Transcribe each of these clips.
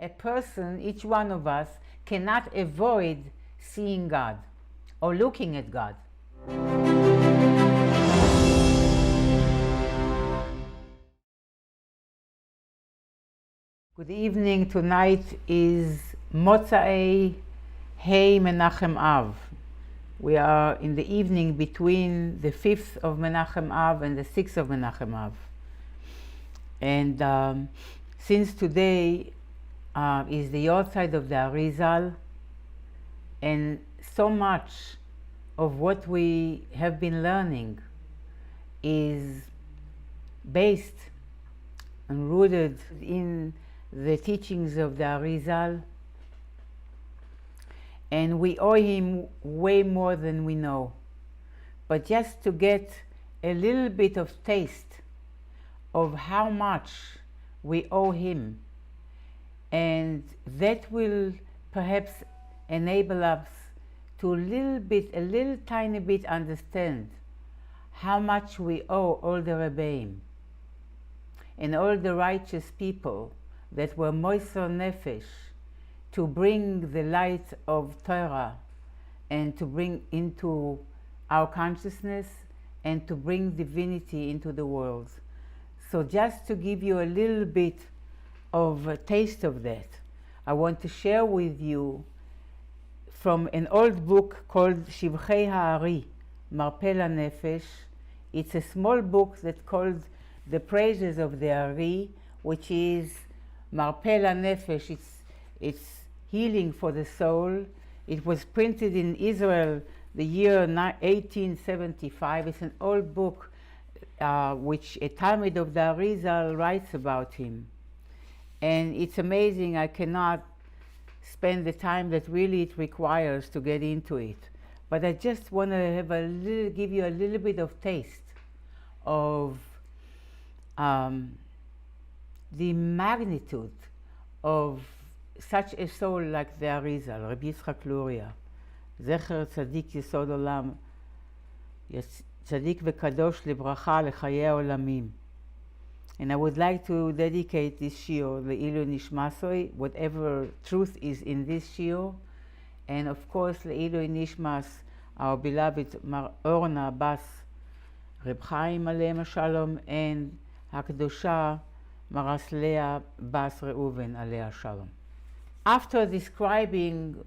a person, each one of us, cannot avoid seeing God or looking at God. Good evening. Tonight is Motzai Hey Menachem Av. We are in the evening between the 5th of Menachem Av and the 6th of Menachem Av. And since today is the outside of the Arizal, and so much of what we have been learning is based and rooted in the teachings of the Arizal, and we owe him way more than we know. But just to get a little bit of taste of how much we owe him, and that will perhaps enable us to a little tiny bit understand how much we owe all the Rebbeim and all the righteous people that were moiser nefesh to bring the light of Torah and to bring into our consciousness and to bring divinity into the world. So just to give you a little bit of a taste of that, I want to share with you from an old book called Shivchei Ha'ari, Marpel HaNefesh. It's a small book that's called The Praises of the Ari, which is Marpel HaNefesh. It's healing for the soul. It was printed in Israel the year 1875. It's an old book which a Talmud of the Arizal writes about him. And it's amazing. I cannot spend the time that really it requires to get into it. But I just want to give you a little bit of taste of the magnitude of such a soul like the Arizal, Rabbi Yitzchak Luria, Zecher Tzadik Yesod Olam, Tzadik Vekadosh Lebracha Lechayei Olamim. And I would like to dedicate this shiur Le'ilu Nishmasoi, whatever truth is in this shiur, and of course Le'ilu Nishmas, our beloved Mar Orna Bas Reb Chaim Aleim Shalom, and Hakdosha Maras Leah Bas Reuven Alea Shalom. After describing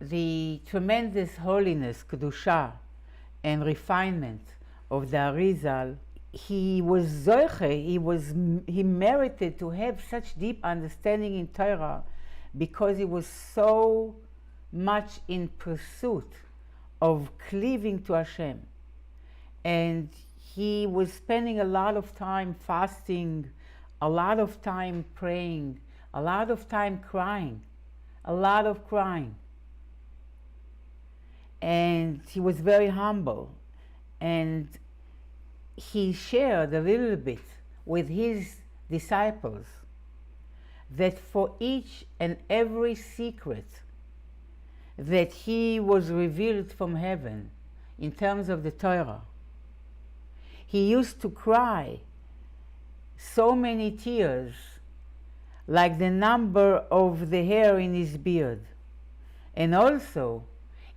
the tremendous holiness, Kedusha, and refinement of the Arizal, he was zoiche, he merited to have such deep understanding in Torah because he was so much in pursuit of cleaving to Hashem. And he was spending a lot of time fasting, a lot of time praying, a lot of time crying, a lot of crying. And he was very humble, and he shared a little bit with his disciples that for each and every secret that he was revealed from heaven in terms of the Torah, he used to cry so many tears like the number of the hair in his beard. And also,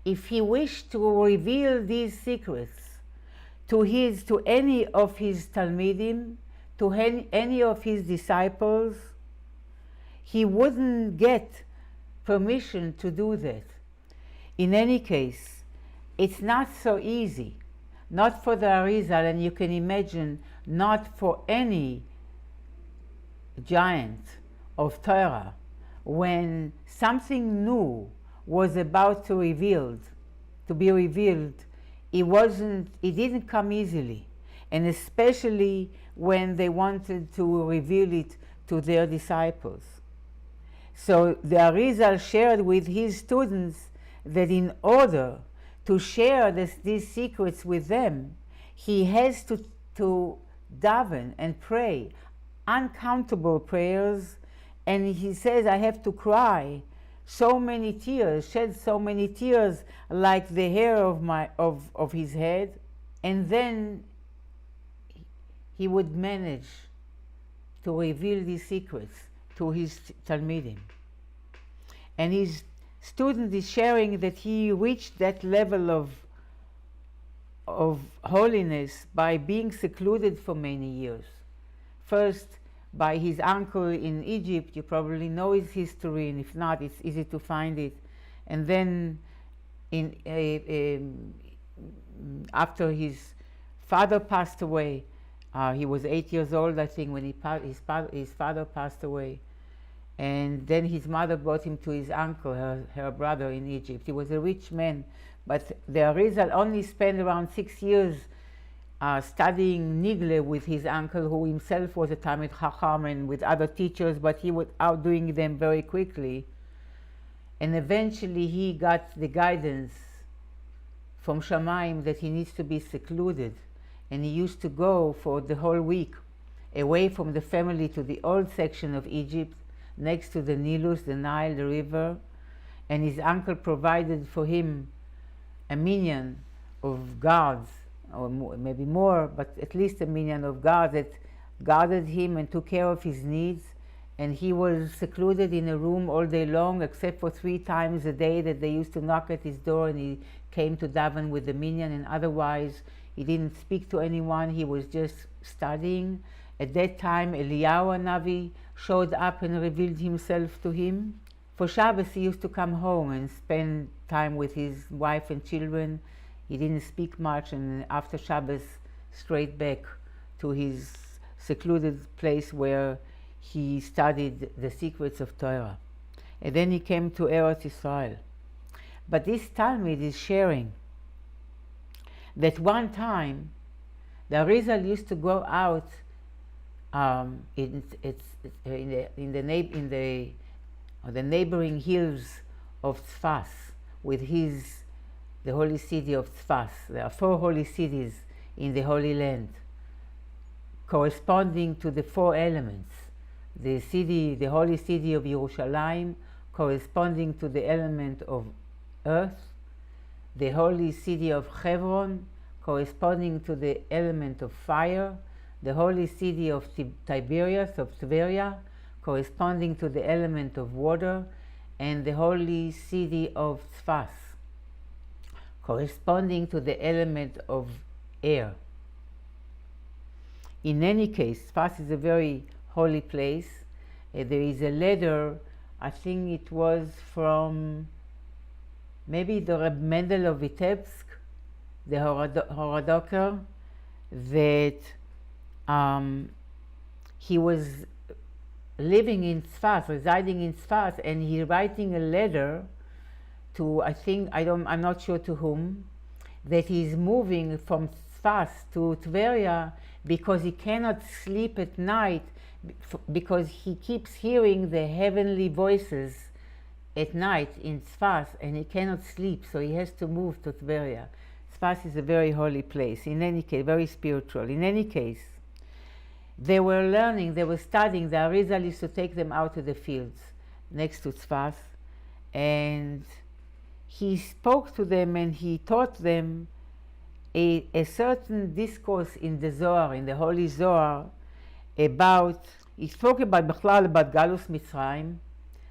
if he wished to reveal these secrets to any of his Talmidim, to any of his disciples, he wouldn't get permission to do that. In any case, it's not so easy, not for the Arizal, and you can imagine not for any giant of Torah, when something new was about to be revealed, it didn't come easily, and especially when they wanted to reveal it to their disciples. So the Arizal shared with his students that in order to share these secrets with them, he has to daven and pray uncountable prayers, and he says, I have to cry so many tears, shed so many tears like the hair of his head, and then he would manage to reveal these secrets to to his Talmidim. And his student is sharing that he reached that level of holiness by being secluded for many years. First, by his uncle in Egypt. You probably know his history, and if not, it's easy to find it. And then after his father passed away, he was 8 years old, I think, when his father passed away. And then his mother brought him to his uncle, her brother in Egypt. He was a rich man, but the Arizal only spent around 6 years studying Nigle with his uncle, who himself was a Talmid Chacham, and with other teachers, but he was outdoing them very quickly. And eventually he got the guidance from Shamayim that he needs to be secluded. And he used to go for the whole week away from the family to the old section of Egypt, next to the Nilus, the Nile, the river. And his uncle provided for him a minyan of guards, or maybe more, but at least a minyan of guards that guarded him and took care of his needs. And he was secluded in a room all day long, except for 3 times a day that they used to knock at his door, and he came to daven with the minyan, and otherwise he didn't speak to anyone. He was just studying. At that time, Eliyahu Navi showed up and revealed himself to him. For Shabbos, he used to come home and spend time with his wife and children. He didn't speak much, and after Shabbos, straight back to his secluded place where he studied the secrets of Torah. And then he came to Eretz Israel. But this Talmud is sharing that one time the Arizal used to go out in the neighboring hills of Tzfas with the holy city of Tzfas. There are 4 holy cities in the Holy Land, corresponding to the 4 elements. The holy city of Yerushalayim, corresponding to the element of earth. The holy city of Hebron, corresponding to the element of fire. The holy city of Tiberias, of Tveria, corresponding to the element of water. And the holy city of Tzfas, corresponding to the element of air. In any case, Tzfas is a very holy place. There is a letter, I think it was from maybe the Reb Mendel of Vitebsk, the Horodoker, that he was living in Tzfas, residing in Tzfas, and he writing a letter to, I'm not sure to whom, that he's moving from Tzfas to Tveria because he cannot sleep at night, because he keeps hearing the heavenly voices at night in Tzfas, and he cannot sleep, so he has to move to Tveria. Tzfas is a very holy place, in any case, very spiritual. In any case, they were learning, they were studying. The Arizal used to take them out to the fields next to Tzfas, and he spoke to them and he taught them a certain discourse in the Zohar, in the Holy Zohar, he spoke about Galus Mitzrayim,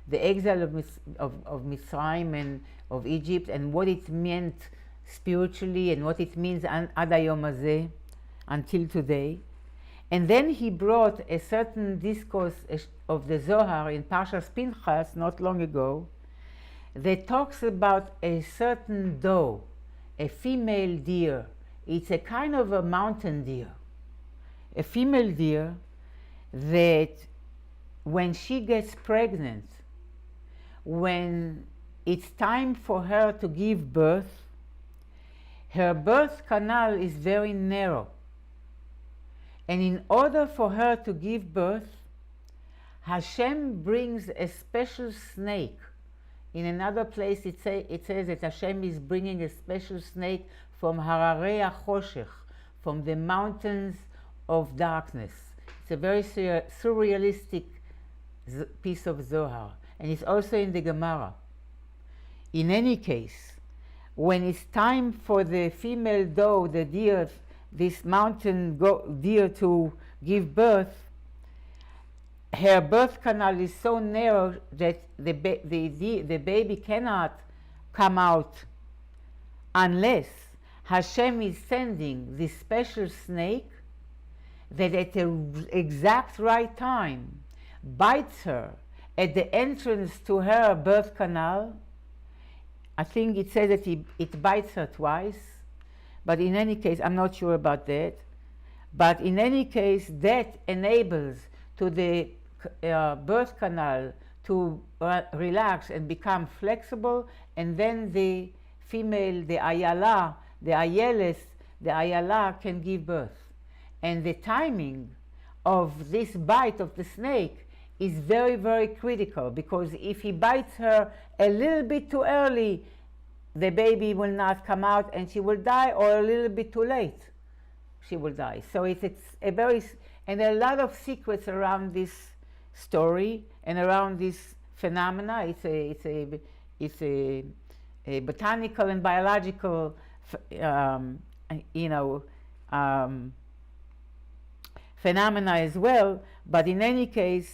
the exile of Mitzrayim and of Egypt, and what it meant spiritually and what it means ad hayom hazeh, until today. And then he brought a certain discourse of the Zohar in Parshas Pinchas not long ago that talks about a certain doe, a female deer. It's a kind of a mountain deer, a female deer that when she gets pregnant, when it's time for her to give birth, her birth canal is very narrow. And in order for her to give birth, Hashem brings a special snake. In another place it says that Hashem is bringing a special snake from Hararei HaChoshech, from the mountains of darkness. It's a very surrealistic piece of Zohar, and it's also in the Gemara. In any case, when it's time for the female doe, the deer, this mountain deer, to give birth, her birth canal is so narrow that the baby cannot come out unless Hashem is sending this special snake that at the exact right time bites her at the entrance to her birth canal. I think it says that it bites her twice, but in any case, I'm not sure about that. But in any case, that enables to the birth canal to relax and become flexible, and then the female, the ayala, the ayala can give birth. And the timing of this bite of the snake is very, very critical, because if he bites her a little bit too early, the baby will not come out and she will die, or a little bit too late, she will die. So it's a very, and there are a lot of secrets around this story and around this phenomena. It's a botanical and biological, phenomena as well. But in any case,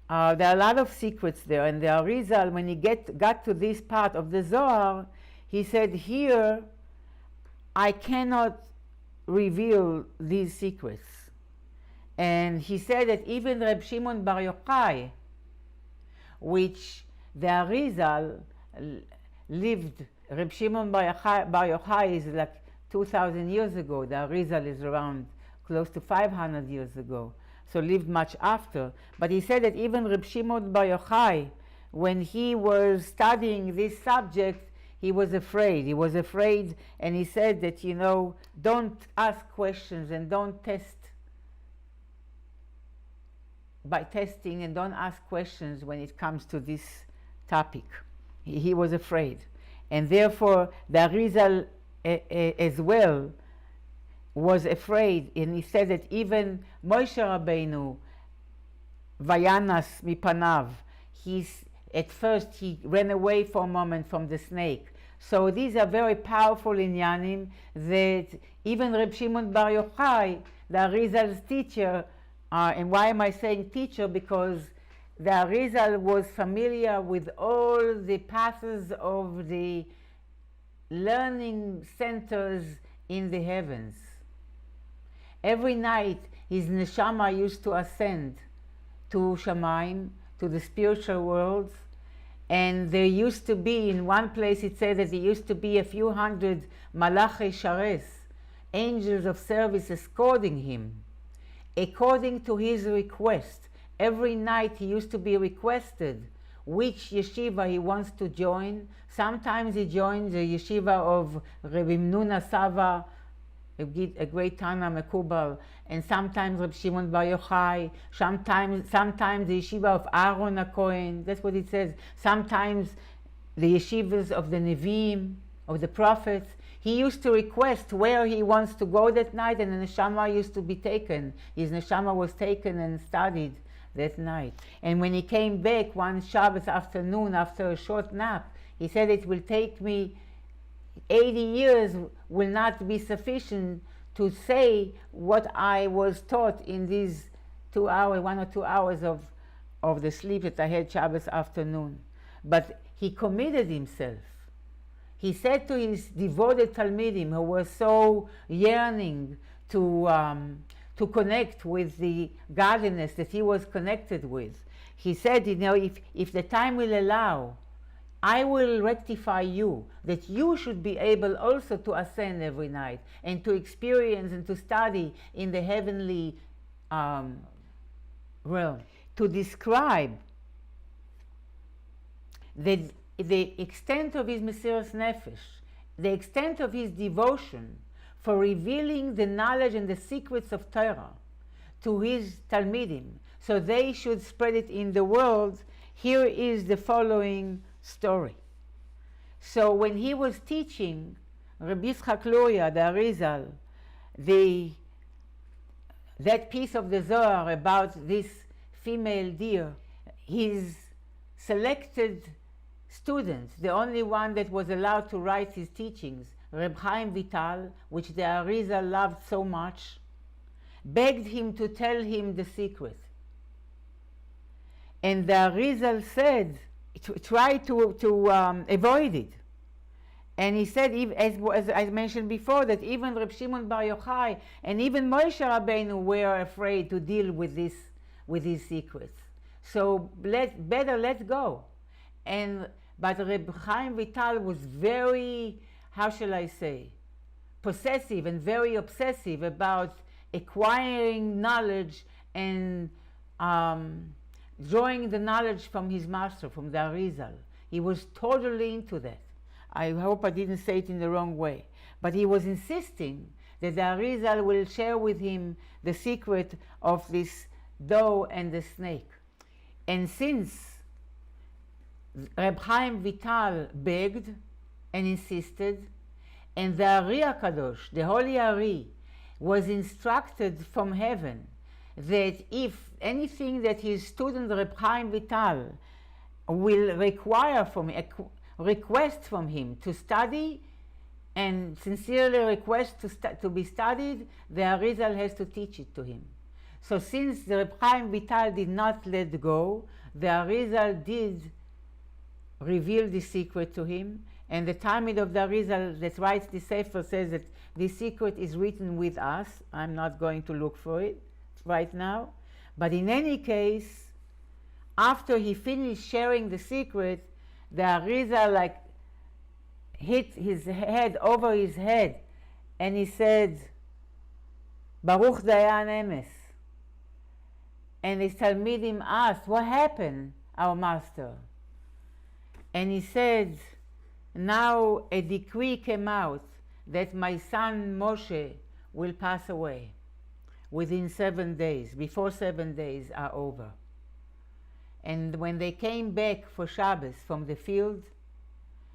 there are a lot of secrets there. And the Arizal, when he got to this part of the Zohar, he said, here I cannot reveal these secrets. And he said that even Reb Shimon Bar Yochai, which the Arizal lived, Reb Shimon Bar Yochai is like 2,000 years ago. The Arizal is around close to 500 years ago, so lived much after. But he said that even Reb Shimon Bar Yochai, when he was studying this subject, he was afraid. He was afraid, and he said that, don't ask questions and don't test by testing, and don't ask questions when it comes to this topic. He was afraid. And therefore, the Arizal as well was afraid, and he said that even Moshe Rabbeinu, Vayanas mipanav, at first he ran away for a moment from the snake. So these are very powerful inyanim that even Reb Shimon Bar Yochai, the Arizal's teacher, and why am I saying teacher? Because the Arizal was familiar with all the paths of the learning centers in the heavens. Every night his neshama used to ascend to Shamayim, to the spiritual worlds, and there used to be, in one place it says that there used to be a few hundred malachei shares, angels of service escorting him, according to his request. Every night he used to be requested which yeshiva he wants to join. Sometimes he joins the yeshiva of Rabbi Mnuna Sava, a great Tana Mekubal, and sometimes Reb Shimon Bar Yochai, sometimes the yeshiva of Aaron HaKohen, that's what it says, sometimes the yeshivas of the Nevi'im, of the prophets. He used to request where he wants to go that night, and the neshama used to be taken. His neshama was taken and studied that night. And when he came back one Shabbos afternoon after a short nap, he said, it will take me 80 years will not be sufficient to say what I was taught in these 2 hours, 1 or 2 hours of the sleep that I had Shabbos afternoon. But he committed himself. He said to his devoted Talmidim, who were so yearning to connect with the godliness that he was connected with, he said, if the time will allow, I will rectify you, that you should be able also to ascend every night and to experience and to study in the heavenly realm. To describe the extent of his Mesiras Nefesh, the extent of his devotion for revealing the knowledge and the secrets of Torah to his Talmidim, so they should spread it in the world, here is the following story. So when he was teaching Rabbi Yitzchak Luria, the Arizal, that piece of the Zohar about this female deer, his selected students, the only one that was allowed to write his teachings, Reb Chaim Vital, which the Arizal loved so much, begged him to tell him the secret. And the Arizal said, try to avoid it. And he said, as I mentioned before, that even Reb Shimon Bar Yochai and even Moshe Rabbeinu were afraid to deal with these secrets. So let's go. But Reb Chaim Vital was very, how shall I say, possessive and very obsessive about acquiring knowledge and drawing the knowledge from his master, from the Arizal. He was totally into that. I hope I didn't say it in the wrong way. But he was insisting that the Arizal will share with him the secret of this dough and the snake. And since Reb Chaim Vital begged and insisted, and the Ari HaKadosh, the Holy Ari, was instructed from heaven that if anything that his student Reb Chaim Vital will request from him to study and sincerely request to be studied, the Arizal has to teach it to him. So since the Reb Chaim Vital did not let go, the Arizal did reveal the secret to him, and the Talmud of the Arizal that writes the Sefer says that the secret is written with us. I'm not going to look for it right now. But in any case, after he finished sharing the secret, the Arizal hit his head over his head, and he said, Baruch Dayan Emes. And his Talmidim asked, what happened, our master? And he said, now a decree came out that my son Moshe will pass away within 7 days, before 7 days are over. And when they came back for Shabbos from the field,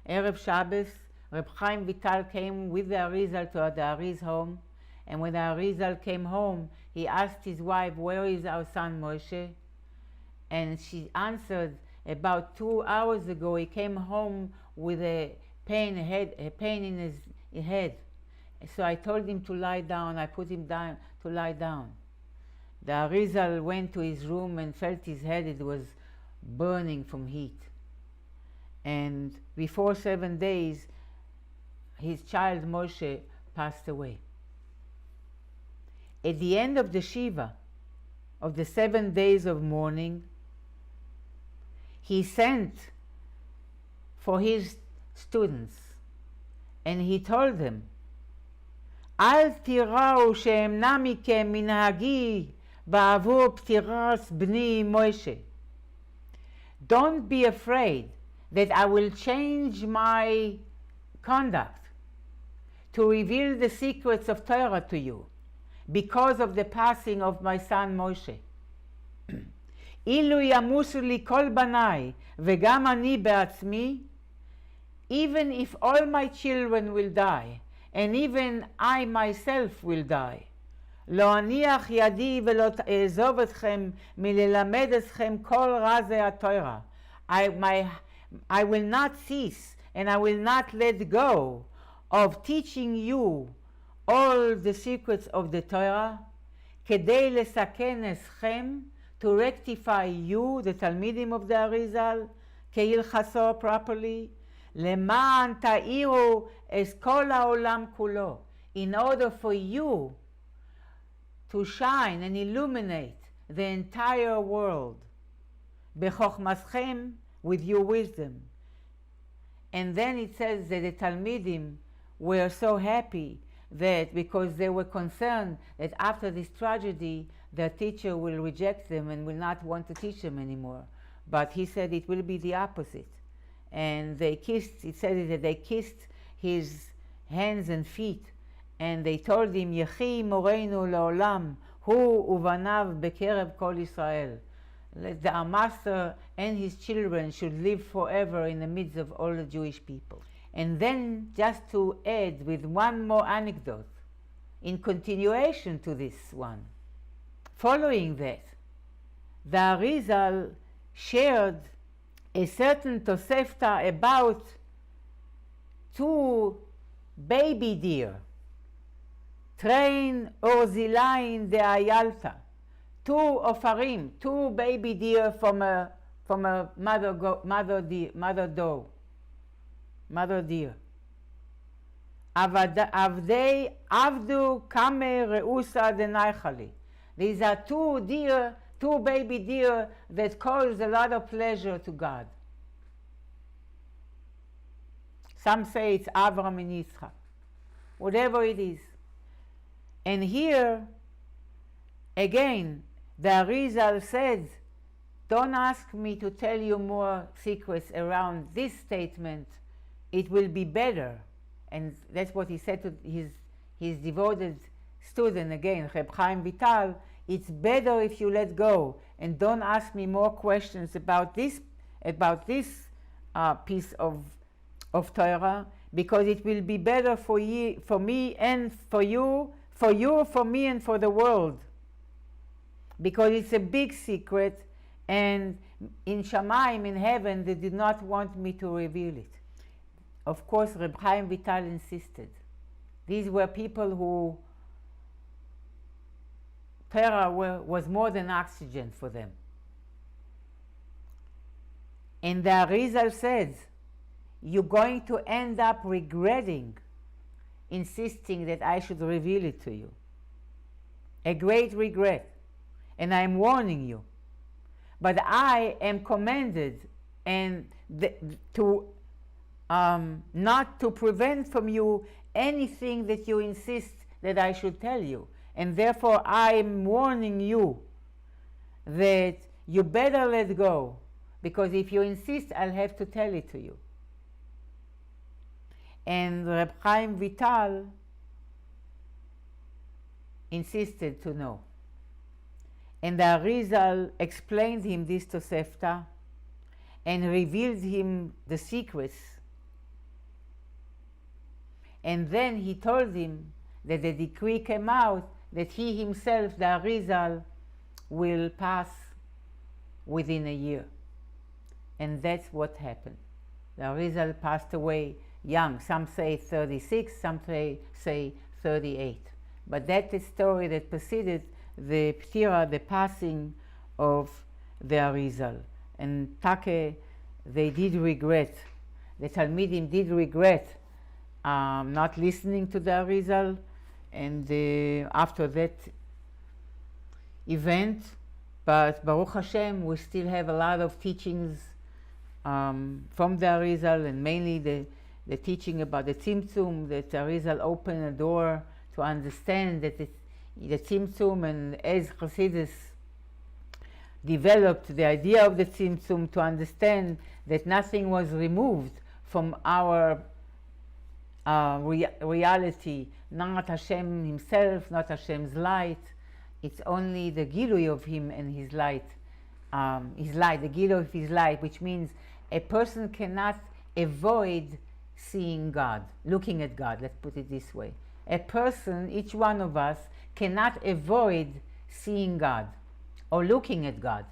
Erev Shabbos, Reb Chaim Vital came with the Arizal to the Ariz home. And when the Arizal came home, he asked his wife, where is our son Moshe? And she answered, about 2 hours ago he came home with a pain in his head. So I told him to lie down. I put him down to lie down. The Arizal went to his room and felt his head. It was burning from heat. And before 7 days, his child Moshe passed away. At the end of the Shiva, of the 7 days of mourning, he sent for his students, and he told them, אל תיראו שאמנע מכם מנהגי בעבור פטירת בני מוישה. Don't be afraid that I will change my conduct to reveal the secrets of Torah to you because of the passing of my son Moshe. אילו ימוסו לי כל בניי וגם אני בעצמי, even if all my children will die, and even I myself will die, לא אניח ידי ולא אעזוב אתכם מללמד אתכם כל רזי התורה. I will not cease and I will not let go of teaching you all the secrets of the Torah, כדי לסכן אתכם, to rectify you, the Talmidim of the Arizal, כהלכתו properly, למען תאירו את כל העולם כולו, in order for you to shine and illuminate the entire world, בחוכמתכם, with your wisdom. And then it says that the Talmidim were so happy that because they were concerned that after this tragedy, their teacher will reject them and will not want to teach them anymore. But he said it will be the opposite. And they kissed, it said that they kissed his hands and feet, and they told him, Yechi moreinu leolam, hu uvanav bekerev kol Israel. Our master and his children should live forever in the midst of all the Jewish people. And then, just to add with one more anecdote, in continuation to this one, following that, the Arizal shared a certain Tosefta about 2 baby deer, train orzilain de ayalta, 2 ofarim, 2 baby deer from a mother deer. Avdei avdu kame reusa denaichali. These are 2 deer, 2 baby deer that cause a lot of pleasure to God. Some say it's Avram and Yitzchak. Whatever it is. And here, again, the Arizal says, don't ask me to tell you more secrets around this statement. It will be better. And that's what he said to his devoted student, again, Reb Chaim Vital. It's better if you let go and don't ask me more questions about this piece of Torah, because it will be better for me and for you, for me and for the world. Because it's a big secret, and in Shamayim, in heaven, they did not want me to reveal it. Of course, Reb Chaim Vital insisted. These were people who Torah was more than oxygen for them. And the Arizal says, you're going to end up regretting insisting that I should reveal it to you. A great regret. And I'm warning you. But I am commanded and not to prevent from you anything that you insist that I should tell you. And therefore I am warning you that you better let go, because if you insist, I'll have to tell it to you. And Reb Chaim Vital insisted to know. And the Arizal explained him this Tosefta and revealed him the secrets. And then he told him that the decree came out that he himself, the Arizal, will pass within a year. And that's what happened. The Arizal passed away young. Some say 36, some say 38. But that's the story that preceded the Ptira, the passing of the Arizal. And Take, they did regret, the Talmidim did regret not listening to the Arizal, and after that event. But Baruch Hashem, we still have a lot of teachings from the Arizal, and mainly the teaching about the Tzimtzum, that the Arizal opened a door to understand that the Tzimtzum, and as Chassidus developed the idea of the Tzimtzum, to understand that nothing was removed from our reality, not Hashem himself, not Hashem's light. It's only the Gilui of him and his light, the Gilui of his light, which means a person cannot avoid seeing God, looking at God, let's put it this way. A person, each one of us, cannot avoid seeing God or looking at God.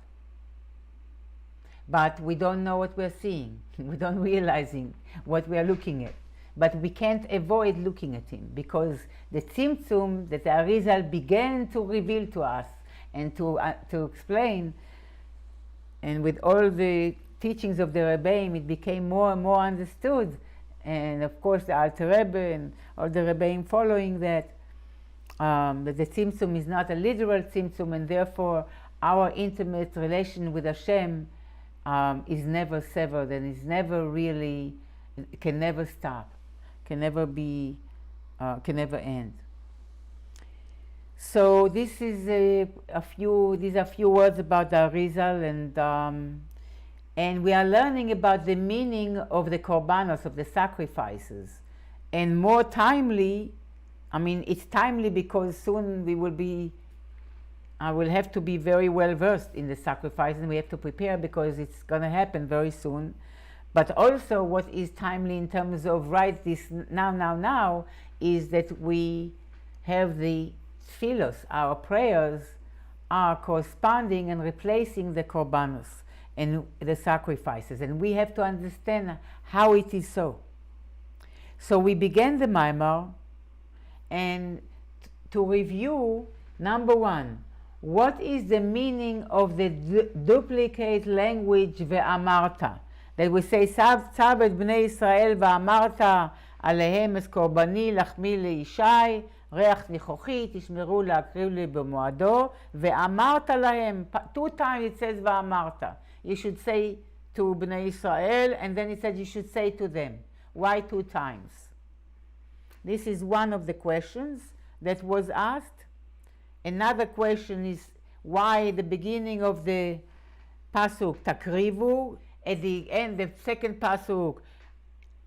But we don't know what we're seeing. We don't realizing what we are looking at. But we can't avoid looking at him, because the Tzimtzum that the Arizal began to reveal to us and to explain, and with all the teachings of the Rebbeim, it became more and more understood. And of course the Alter Rebbe and all the Rebbeim following that, that the Tzimtzum is not a literal Tzimtzum, and therefore our intimate relation with Hashem is never severed, and is never really, can never stop, can never be, can never end. So this is these are a few words about the Arizal, and we are learning about the meaning of the korbanos, of the sacrifices. And more timely, I mean, it's timely because soon we will be, I will have to be very well versed in the sacrifice, and we have to prepare because it's going to happen very soon. But also what is timely in terms of right this now, is that we have the tefillos, our prayers are corresponding and replacing the korbanos and the sacrifices, and we have to understand how it is so. So we began the Maimar, and to review, number one, what is the meaning of the duplicate language ve'amarta? That we say, צו את בני ישראל ואמרת עליהם את קורבני לחמי לישי, ריח ניחוחי, תשמרו להקריב לי במועדו, ואמרת להם, 2 times it says ואמרת. You should say to בני ישראל, and then it says you should say to them. Why 2 times? This is one of the questions that was asked. Another question is why the beginning of the pasuk takrivu, at the end the second pasuk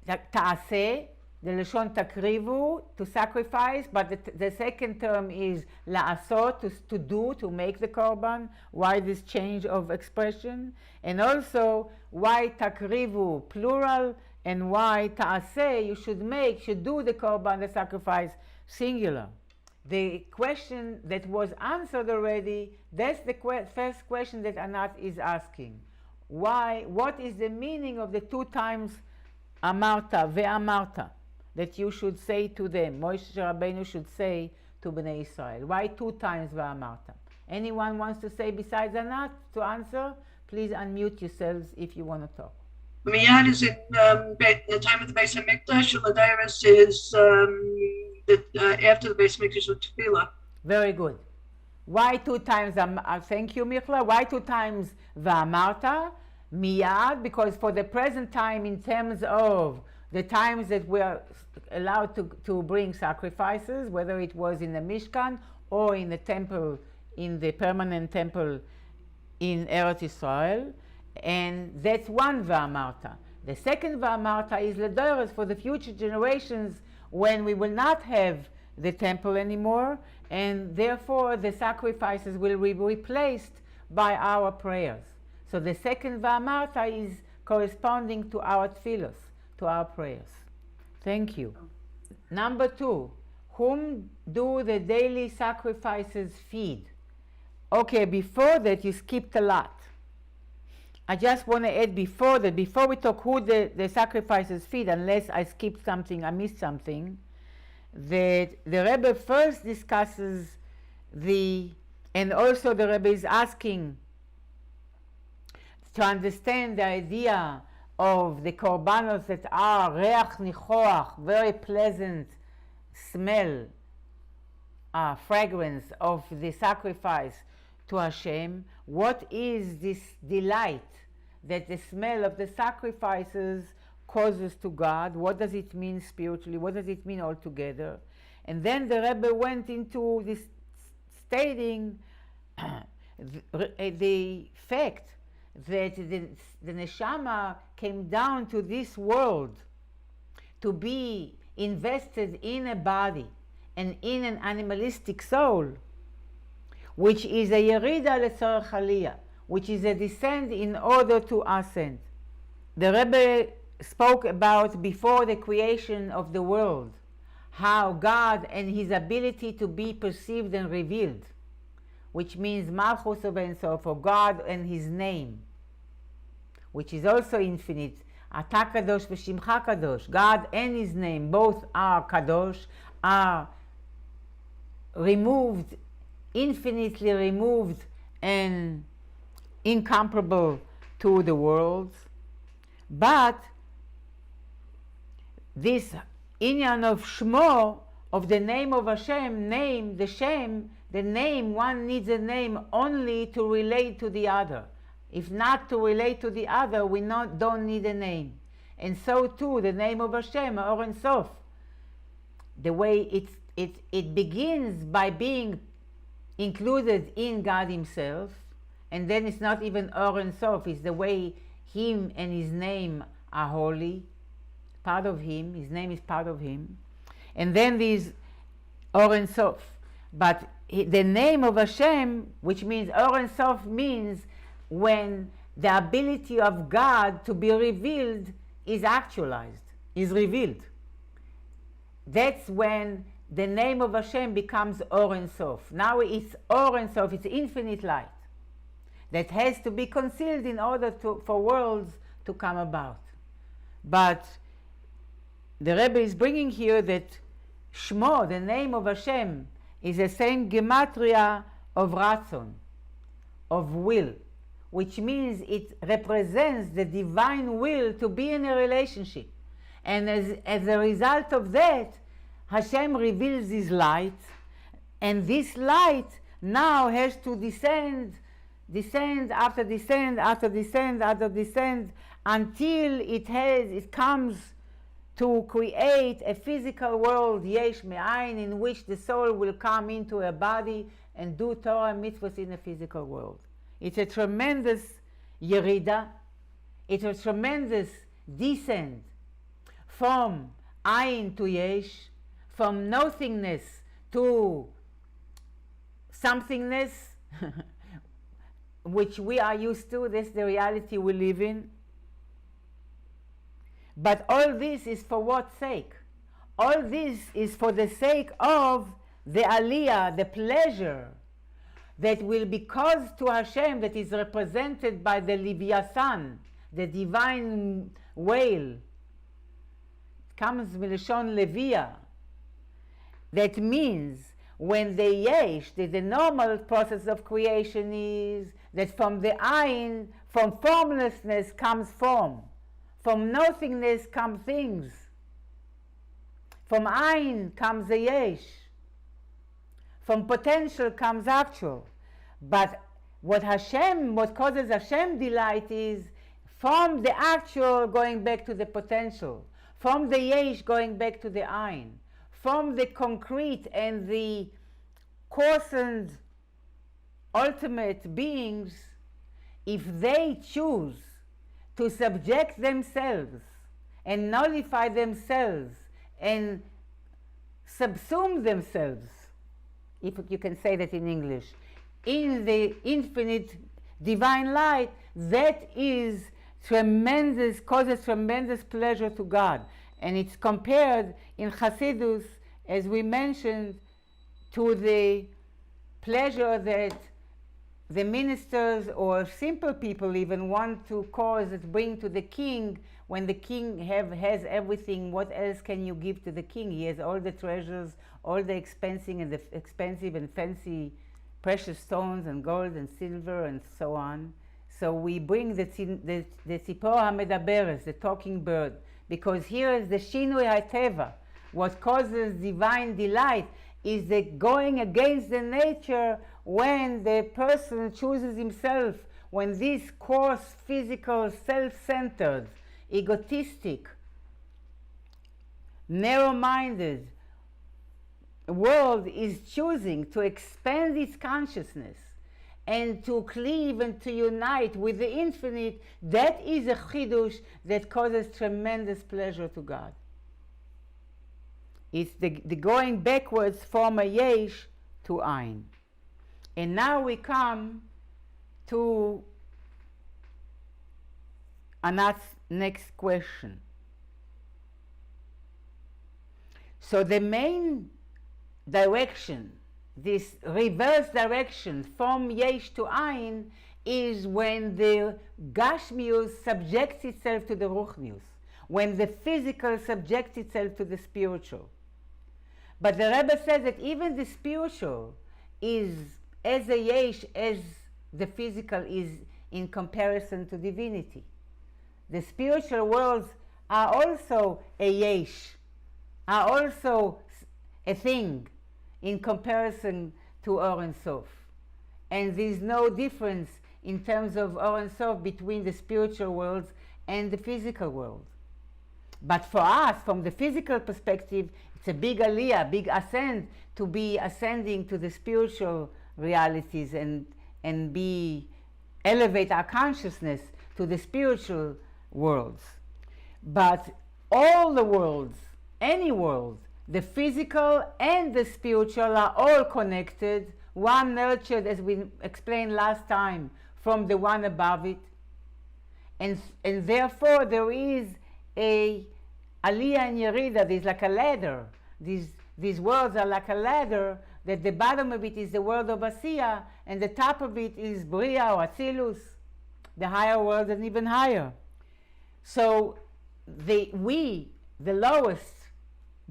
ta'aseh, the lashon takrivu, to sacrifice, but the second term is la'asot, to do, to make the korban. Why this change of expression? And also why takrivu plural, and why ta'aseh, you should do the korban, the sacrifice, singular. The question that was answered already, that's the first question that Anat is asking. Why? What is the meaning of the 2 times amarta, ve'amarta, that you should say to them? Moshe Rabbeinu should say to Bnei Israel. Why 2 times ve'amarta? Anyone wants to say besides Anat to answer? Please unmute yourselves if you want to talk. Miyad is in the time of the Beis HaMikdash, and Ladairis is after the Beis HaMikdash with Tefillah. Very good. Why 2 times, thank you, Michla. Why 2 times Va'amarta? Miyad, because for the present time, in terms of the times that we are allowed to bring sacrifices, whether it was in the Mishkan or in the temple, in the permanent temple in Eretz Yisrael, and that's one Va'amarta. The second Va'amarta is L'Doros, for the future generations, when we will not have the temple anymore, and therefore the sacrifices will be replaced by our prayers. So the second Va'amarta is corresponding to our tefillos, to our prayers. Thank you. Number 2, whom do the daily sacrifices feed? Okay, before that you skipped a lot. I just want to add before that, before we talk who the sacrifices feed, unless I skipped something, I missed something, that the Rebbe first discusses and also the Rebbe is asking to understand the idea of the korbanos that are reach nichoach, very pleasant smell, fragrance of the sacrifice to Hashem. What is this delight that the smell of the sacrifices causes to God? What does it mean spiritually? What does it mean altogether? And then the Rebbe went into this stating the fact that the neshama came down to this world to be invested in a body and in an animalistic soul, which is a yerida letzorech aliyah, which is a descent in order to ascend. The Rebbe spoke about before the creation of the world, how God and his ability to be perceived and revealed, which means Malchus of Ein Sof, for God and his name, which is also infinite. Ata kadosh v'shimcha kadosh. God and his name, both are kadosh, are removed, infinitely removed and incomparable to the world. But this inyan of Shmo, of the name of Hashem, the name, one needs a name only to relate to the other. If not to relate to the other, we don't need a name. And so too, the name of Hashem, Or Ein Sof, the way it begins by being included in God himself, and then it's not even Or Ein Sof, it's the way him and his name are holy, part of him, his name is part of him. And then there's Or Ein Sof. But the name of Hashem, which means Or Ein Sof, means when the ability of God to be revealed is actualized, is revealed. That's when the name of Hashem becomes Or Ein Sof. Now it's Or Ein Sof, it's infinite light that has to be concealed in order for worlds to come about. But the Rebbe is bringing here that Shmo, the name of Hashem, is the same gematria of ratzon, of will, which means it represents the divine will to be in a relationship. And as a result of that, Hashem reveals His light, and this light now has to descend after descend after descend after descend until it comes to create a physical world, yesh me'ayin, in which the soul will come into a body and do Torah and mitzvahs in a physical world. It's a tremendous yerida. It's a tremendous descent from ayin to yesh, from nothingness to somethingness, which we are used to. That's the reality we live in. But all this is for what sake? All this is for the sake of the aliyah, the pleasure that will be caused to Hashem, that is represented by the Leviathan, the divine whale. It comes milashon Levia. That means when the yesh, the normal process of creation is that from the ayin, from formlessness comes form. From nothingness come things. From ayin comes a yesh. From potential comes actual. But what causes Hashem delight is from the actual going back to the potential. From the yesh going back to the ayin. From the concrete and the coarsened ultimate beings, if they choose to subject themselves and nullify themselves and subsume themselves, if you can say that in English, in the infinite divine light, that is tremendous, causes tremendous pleasure to God. And it's compared in Hasidus, as we mentioned, to the pleasure that the ministers or simple people even want to bring to the king. When the king has everything, what else can you give to the king? He has all the treasures, all the expensive and fancy precious stones and gold and silver and so on. So we bring the tzipor hamedaberes, the talking bird, because here is the shinui hateva. What causes divine delight is the going against the nature when the person chooses himself, when this coarse, physical, self-centered, egotistic, narrow-minded world is choosing to expand its consciousness and to cleave and to unite with the infinite. That is a chidush that causes tremendous pleasure to God. It's the going backwards from a yesh to ayin. And now we come to Anat's next question. So the main direction, this reverse direction from yesh to ayin, is when the gashmius subjects itself to the ruchnius, when the physical subjects itself to the spiritual. But the Rebbe says that even the spiritual is as a yesh as the physical is in comparison to divinity. The spiritual worlds are also a yesh, are also a thing in comparison to Or Ein Sof. And there is no difference in terms of Or Ein Sof between the spiritual worlds and the physical world. But for us, from the physical perspective, it's a big aliyah, big ascent, to be ascending to the spiritual realities and elevate our consciousness to the spiritual worlds. But all the worlds, any world, the physical and the spiritual are all connected, one nurtured, as we explained last time, from the one above it. And therefore there is a aliyah and yerida. There's like a ladder. These worlds are like a ladder, that the bottom of it is the world of Asiya, and the top of it is Bria or Atzilus, the higher world and even higher. So we, the lowest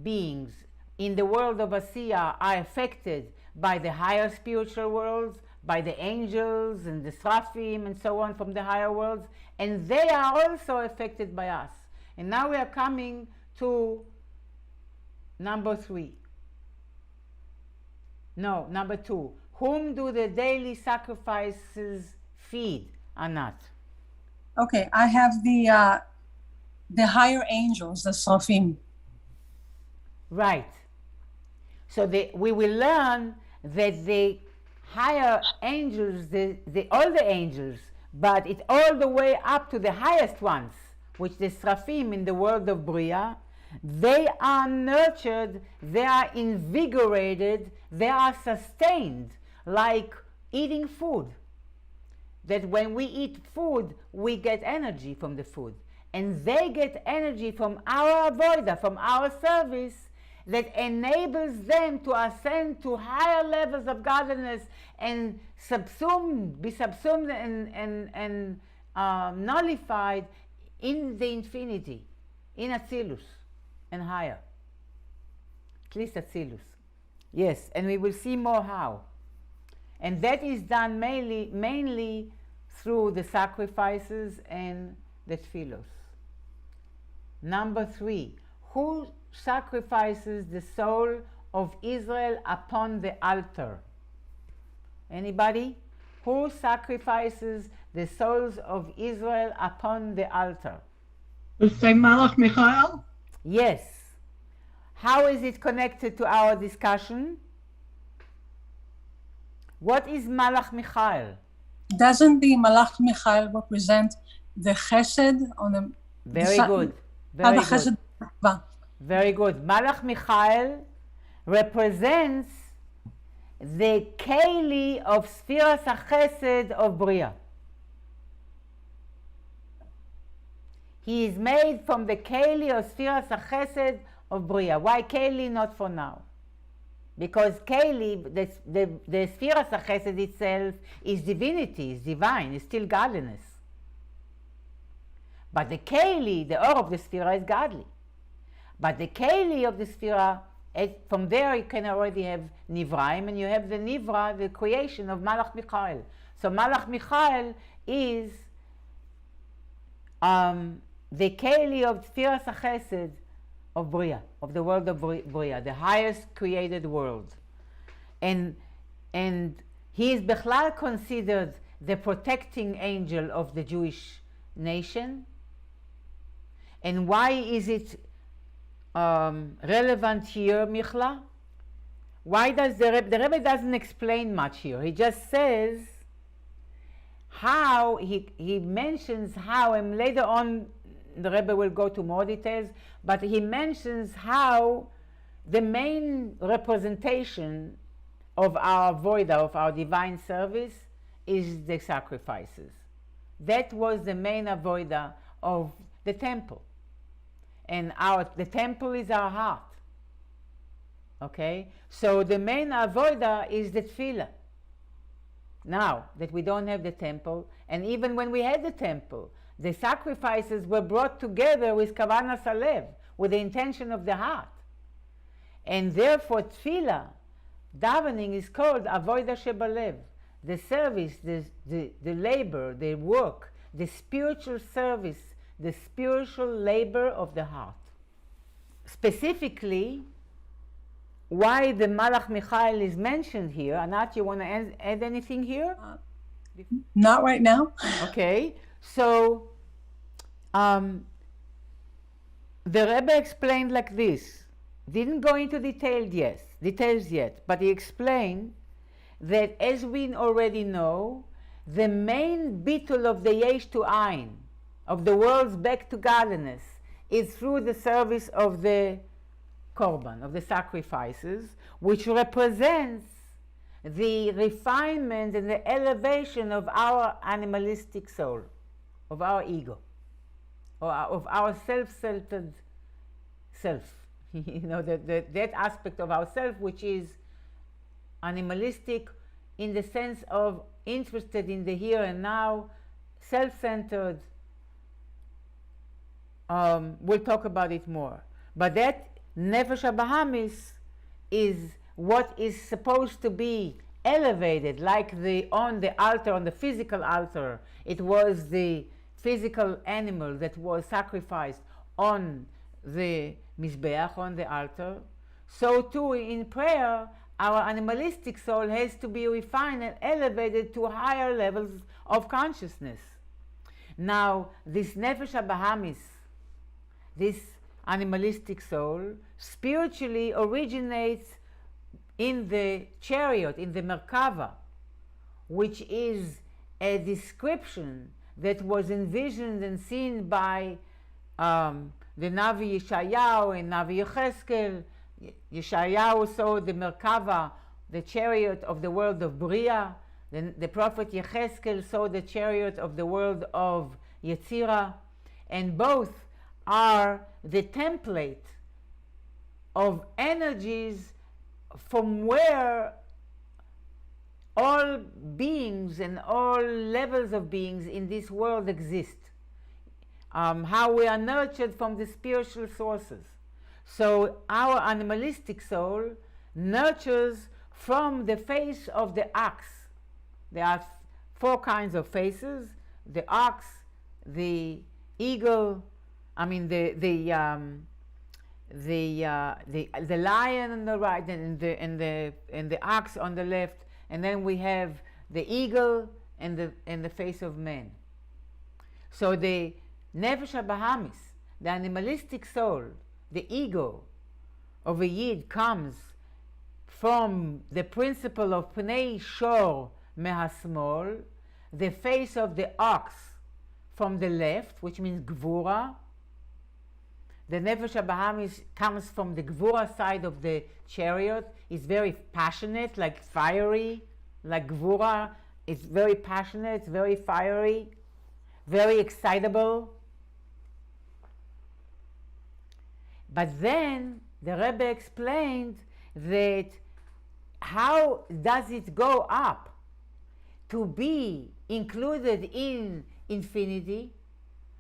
beings in the world of Asiya, are affected by the higher spiritual worlds, by the angels and the seraphim and so on from the higher worlds, and they are also affected by us. And now we are coming to number 3. No, number 2. Whom do the daily sacrifices feed, Anat? Okay, I have the higher angels, the seraphim. Right. So we will learn that the higher angels, all the angels, but it's all the way up to the highest ones, which the seraphim in the world of Bria, they are nurtured, they are invigorated, they are sustained like eating food. That when we eat food, we get energy from the food. And they get energy from our avodah, from our service, that enables them to ascend to higher levels of godliness and be subsumed and nullified in the infinity, in Atzilus and higher. At least Atzilus. Yes, and we will see more how. And that is done mainly through the sacrifices and the tefillos. Number 3, who sacrifices the soul of Israel upon the altar? Anybody? Who sacrifices the souls of Israel upon the altar? The same Malach Michael? Yes. How is it connected to our discussion? What is Malach Michael? Doesn't the Malach Michael represent the chesed on the... Very good. Very good. Very good. Malach Michael represents the Keli of Sfiras HaChesed of Bria. He is made from the Keli of Sfiras HaChesed of Bria. Why Keli? Not for now. Because Keli, the Sfiras HaChesed itself is divinity, is divine, is still godliness. But the Keli, the Or of the Sphira, is godly. But the Keli of the Sphira, from there you can already have Nivraim, and you have the Nivra, the creation of Malach Michael. So Malach Michael is the Keli of Sfiras HaChesed of Bria, of the world of Bria, the highest created world. And he is Bechlal considered the protecting angel of the Jewish nation. And why is it relevant here, Michla? Why does the Rebbe doesn't explain much here. He just says how, he mentions how, and later on the Rebbe will go to more details, but he mentions how the main representation of our avodah, of our divine service, is the sacrifices. That was the main avodah of the temple. And the temple is our heart. Okay? So the main avodah is the tefillah. Now that we don't have the temple, and even when we had the temple, the sacrifices were brought together with kavanas halev, with the intention of the heart. And therefore tefillah, davening, is called avodah shebalev, the service, the labor, the work, the spiritual service, the spiritual labor of the heart. Specifically, why the Malach Michael is mentioned here. Anat, you want to add anything here? Not right now. Okay, so the Rebbe explained like this. Didn't go into details yet, but he explained that, as we already know, the main bittul of the yesh to ein, of the world's back to godliness, is through the service of the korban, of the sacrifices, which represents the refinement and the elevation of our animalistic soul, of our ego, or of our self-centered self. That aspect of ourself which is animalistic in the sense of interested in the here and now, self-centered. We'll talk about it more. But that Nefesh HaBahamis is what is supposed to be elevated, like on the altar, on the physical altar, it was the physical animal that was sacrificed on the Mizbeach, on the altar. So too in prayer, our animalistic soul has to be refined and elevated to higher levels of consciousness. Now, this Nefesh HaBahamis, this animalistic soul, spiritually originates in the chariot, in the Merkava, which is a description that was envisioned and seen by the Navi Yeshayahu and Navi Yecheskel. Yeshayahu saw the Merkava, the chariot of the world of Bria. The prophet Yecheskel saw the chariot of the world of Yetzirah. And both are the template of energies from where all beings and all levels of beings in this world exist. How we are nurtured from the spiritual sources. So our animalistic soul nurtures from the face of the ox. There are four kinds of faces: the ox, the eagle, the lion on the right, and the ox on the left, and then we have the eagle and the face of man. So the Nefesh HaBahamis, the animalistic soul, the ego of a Yid, comes from the principle of Pnei Shor Mehasmol, the face of the ox from the left, which means Gvura. The Nefesh HaBahamis comes from the Gvura side of the chariot. It's very passionate, like fiery, like Gvura. It's very passionate, it's very fiery, very excitable. But then the Rebbe explained that how does it go up to be included in infinity?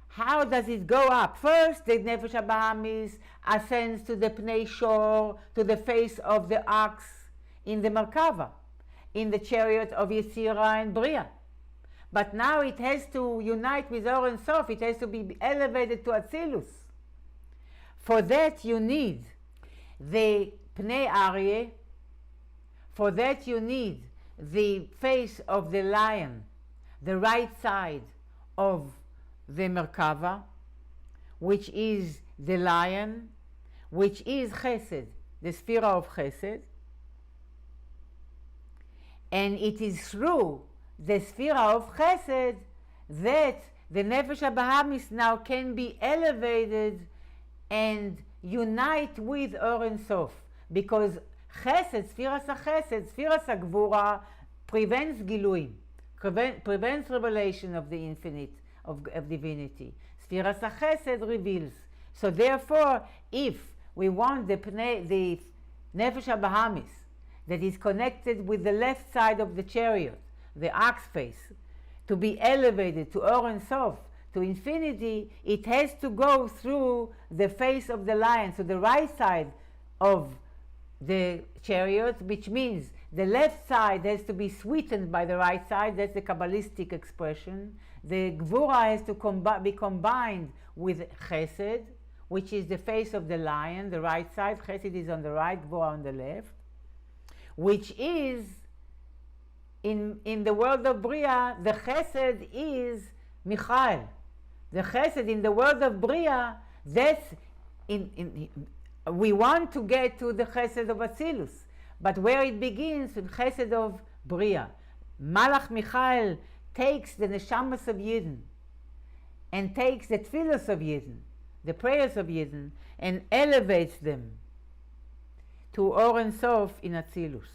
How does it go up? First, the Nefesh HaBahamis ascends to the Pnei Shor, to the face of the ox in the Merkava, in the chariot of Yetzirah and Bria. But now it has to unite with Or and Sof. It has to be elevated to Atzilus. For that you need the Pnei Aryeh. For that you need the face of the lion, the right side of the Merkava, which is the lion, which is Chesed, the Sphira of Chesed. And it is through the Sphira of Chesed that the Nefesh HaBahamis now can be elevated and unite with Or and Sof, because Chesed, Sfiras HaChesed, Sfiras HaGvura prevents Giluim, prevents revelation of the infinite, of divinity. Sfiras HaChesed reveals. So therefore, if we want the Nefesh HaBahamis that is connected with the left side of the chariot, the ox face, to be elevated to Or and Sof, to infinity, it has to go through the face of the lion, so the right side of the chariot, which means the left side has to be sweetened by the right side. That's the Kabbalistic expression. The Gvura has to be combined with Chesed, which is the face of the lion, the right side. Chesed is on the right, Gvura on the left, which is in the world of Bria, the Chesed is Michael. The Chesed in the world of Bria, that's we want to get to the Chesed of Atzilus, but where it begins with Chesed of Bria. Malach Michael takes the Neshamas of Yidden and takes the Tfilos of Yidden, the prayers of Yidden, and elevates them to Or and Sof in Atzilus.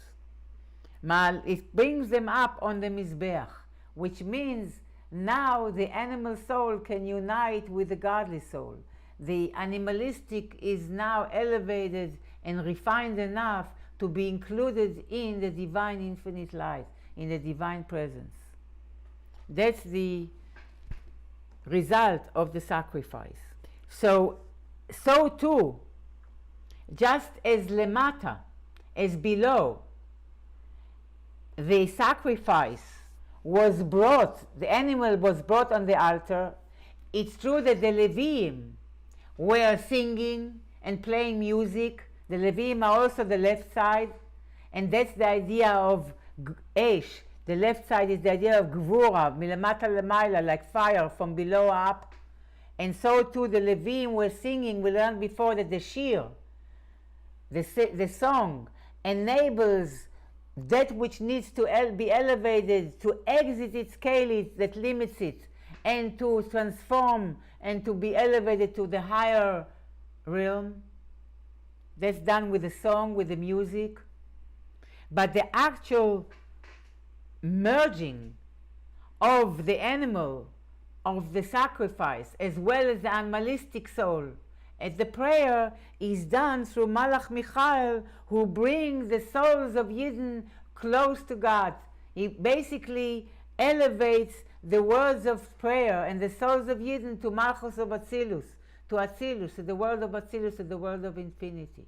It brings them up on the Mizbeach, which means now the animal soul can unite with the godly soul. The animalistic is now elevated and refined enough to be included in the divine infinite light, in the divine presence. That's the result of the sacrifice. So too, just as lemata, as below. The sacrifice was brought, the animal was brought on the altar. It's true that the Leviim were singing and playing music. The Leviim are also the left side, and that's the idea of Esh. The left side is the idea of Gvura, milamata lemaila, like fire from below up. And so too the Leviim were singing. We learned before that the shir, the song, enables that which needs to be elevated to exit its scale that limits it, and to transform and to be elevated to the higher realm. That's done with the song, with the music. But the actual merging of the animal, of the sacrifice, as well as the animalistic soul, as the prayer is done through Malach Michael, who brings the souls of Yidden close to God. He basically elevates the words of prayer and the souls of Yidden to Malchus of Atzilus, to Atzilus, to the world of Atzilus, to the world of infinity.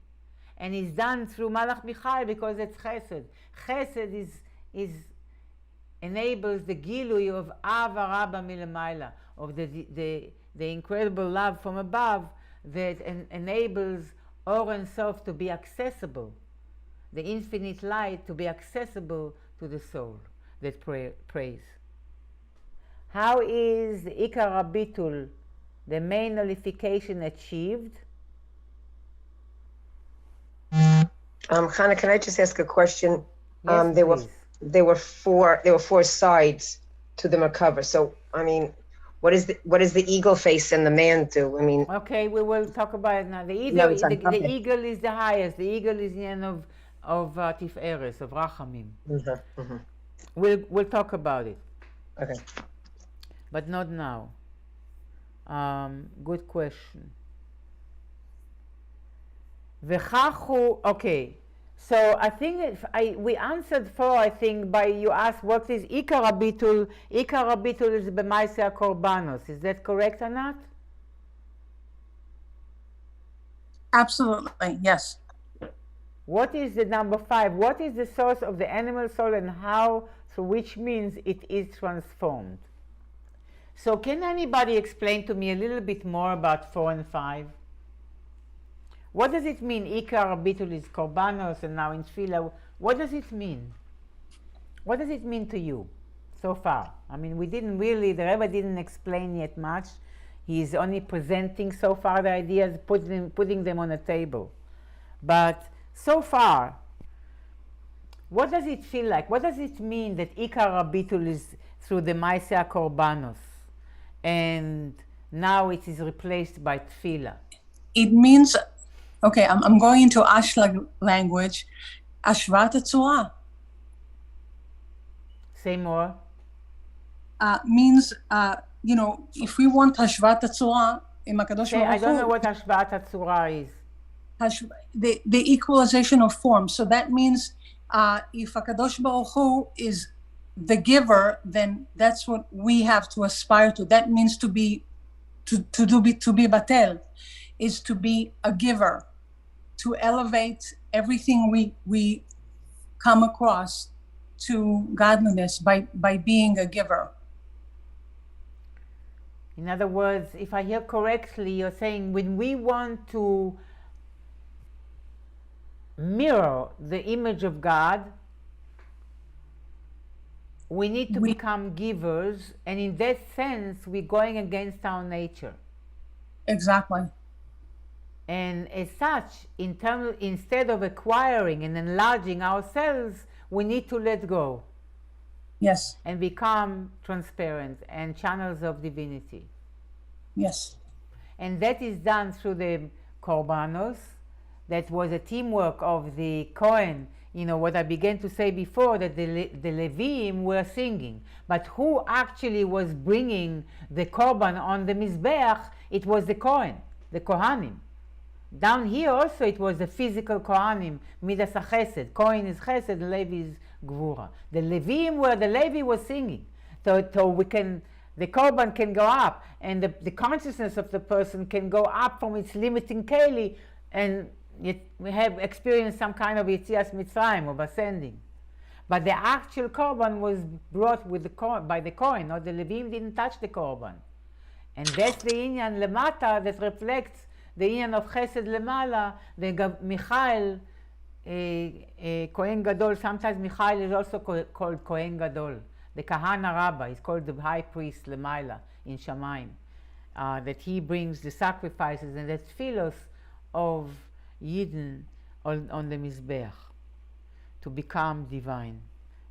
And it's done through Malach Michael because it's Chesed. Chesed enables the Gilui of Ava Rabba Milamayla, of the incredible love from above, that enables Or and Sof to be accessible, the infinite light to be accessible to the soul that prays. How is the Ikar Bitul, the main nullification, achieved? Hannah, can I just ask a question? Yes, please. There were four sides to the Merkava. So I mean, what is the eagle face and the man do? I mean, okay, we will talk about it now. The eagle is the highest. The eagle is the end of Tiferes, of Rachamim. We'll talk about it. Okay. But not now. Good question. Okay. So I think we answered for, I think, by you asked what is Ikar Bitul. Ikar Bitul is B'maaseh Korbanos. Is that correct or not? Absolutely, yes. What is the number 5? What is the source of the animal soul and how, through which means it is transformed? So can anybody explain to me a little bit more about 4 and 5? What does it mean? Ikar Bitul is Korbanos, and now in Tefillah. What does it mean? What does it mean to you so far? I mean, the Rebbe didn't explain yet much. He is only presenting so far the ideas, putting them on the table. But so far, what does it feel like? What does it mean that Ikar Bitul is through the Maaseh Korbanos, and now it is replaced by Tefillah? It means, okay, I'm going into Ashlag language, Ashvat Tzorah. Say more. Means, if we want Ashvat Tzorah, I don't know what Ashvat Tzorah is. The equalization of form. So that means if HaKadosh Baruch Hu is the giver, then that's what we have to aspire to. That means to be batel, is to be a giver, to elevate everything we come across to godliness by being a giver. In other words, if I hear correctly, you're saying when we want to mirror the image of God, we need to become givers, and in that sense, we're going against our nature. Exactly. And as such, instead of acquiring and enlarging ourselves, we need to let go. Yes. And become transparent and channels of divinity. Yes. And that is done through the Korbanos. That was a teamwork of the Kohen. What I began to say before, that the Leviim were singing. But who actually was bringing the Korban on the Mizbeach? It was the Kohen, the Kohanim. Down here also it was the physical Kohanim, Midas HaChesed. Kohen is Chesed, Levi is Gvura. The Leviim the Levi was singing. So the Korban can go up, and the consciousness of the person can go up from its limiting Keli, and we have experienced some kind of Yetzias Mitzrayim, of ascending. But the actual korban was brought with by the Kohen, or the Levim didn't touch the korban. And that's the inyan lemata that reflects the inyan of Chesed lemala. The Michael, Kohen Gadol, sometimes Michael is also called Kohen Gadol. The Kahana Rabbah is called the high priest lemala in Shamayim. That he brings the sacrifices and the tefillos of Yidden on the Mizbeach to become divine.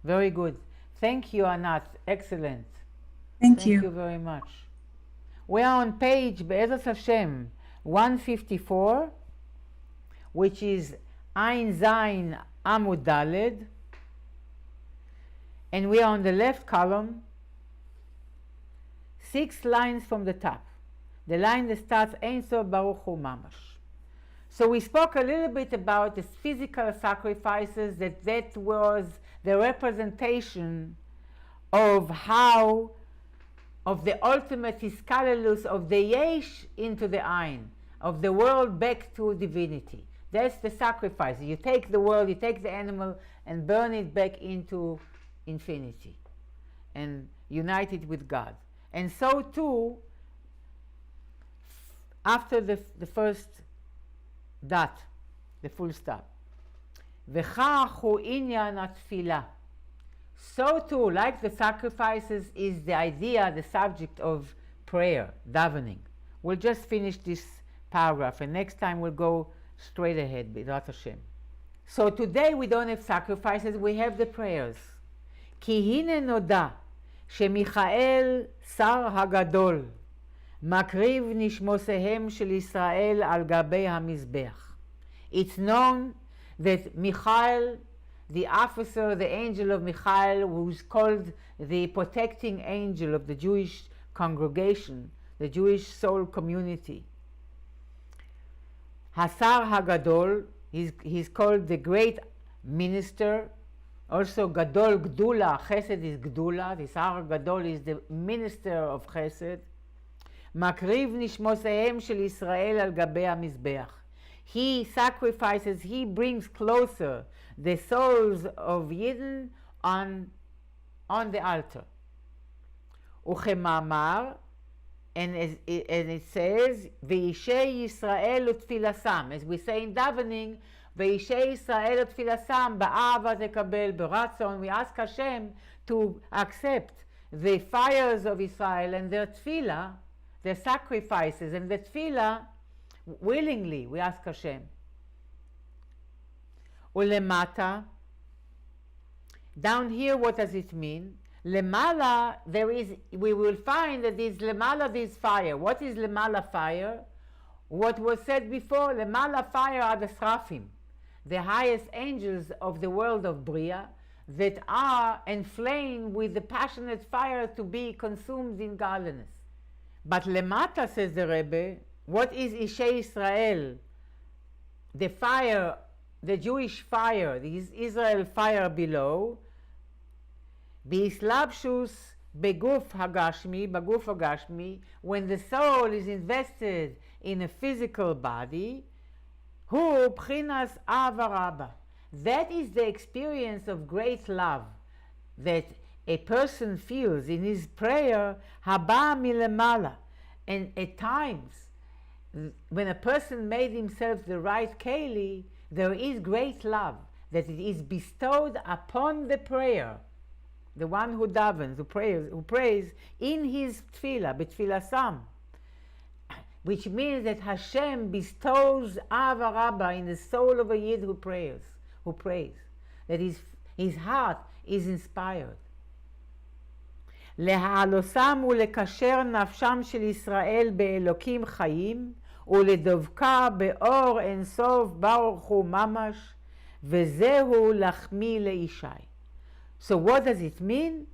Very good. Thank you, Anat. Excellent. Thank you you. very much. We are on page Be'ezras Hashem 154, which is Ein Zayin Amud Daled, and we are on the left column, 6 lines from the top. The line that starts Ein Sof Baruch Hu Mamash. So we spoke a little bit about the physical sacrifices, that was the representation of the ultimate iskalelus of the yesh into the ein, of the world back to divinity. That's the sacrifice. You take the world, you take the animal, and burn it back into infinity, and unite it with God. And so too, after the first dot, the full stop. וכך הוא עניין התפילה. So too, like the sacrifices, is the idea, the subject of prayer, davening. We'll just finish this paragraph, and next time we'll go straight ahead, B'ezrat Hashem. So today we don't have sacrifices, we have the prayers. כי הנה נודע שמיכאל שר הגדול מקריב נשמותיהם של ישראל על גבי המזבח. It's known that Michael, the officer, the angel of Michael, who's called the protecting angel of the Jewish congregation, the Jewish soul community. Hasar Hagadol, he's called the great minister. Also Gadol Gdula, Chesed is Gdula, the Hasar Hagadol is the minister of Chesed. מקריב נשמותיהם של ישראל על גבי המזבח. He sacrifices, he brings closer the souls of Yidden on the altar. וכמאמר, and it says, וישי ישראל ותפילסם, as we say in davening, וישי ישראל ותפילסם, באהבה תקבל, ברצון, we ask Hashem to accept the fires of Israel and their tefillah, their sacrifices and the tefillah, willingly we ask Hashem. Ulemata, down here, what does it mean? Lemala, we will find that is lemala, this fire. What is lemala fire? What was said before, lemala fire are the srafim, the highest angels of the world of Bria, that are inflamed with the passionate fire to be consumed in godliness. But lemata, says the Rebbe, what is Ishei Israel? The fire, the Jewish fire, the Israel fire below. B'islabshus beguf hagashmi, when the soul is invested in a physical body, hu b'chinas avaraba. That is the experience of great love that a person feels in his prayer, haba milemala. And at times, when a person made himself the right keli, there is great love that it is bestowed upon the prayer, the one who davens, who prays in his tefillah, b'tfilasam, which means that Hashem bestows ava rabba in the soul of a yid who prays, that his heart is inspired. להעלוסם ולקשר נפשם של ישראל באלוקים חיים ולדבקה באור אינסוף ברוך הוא ממש וזהו לחמי לישי. So what does it mean?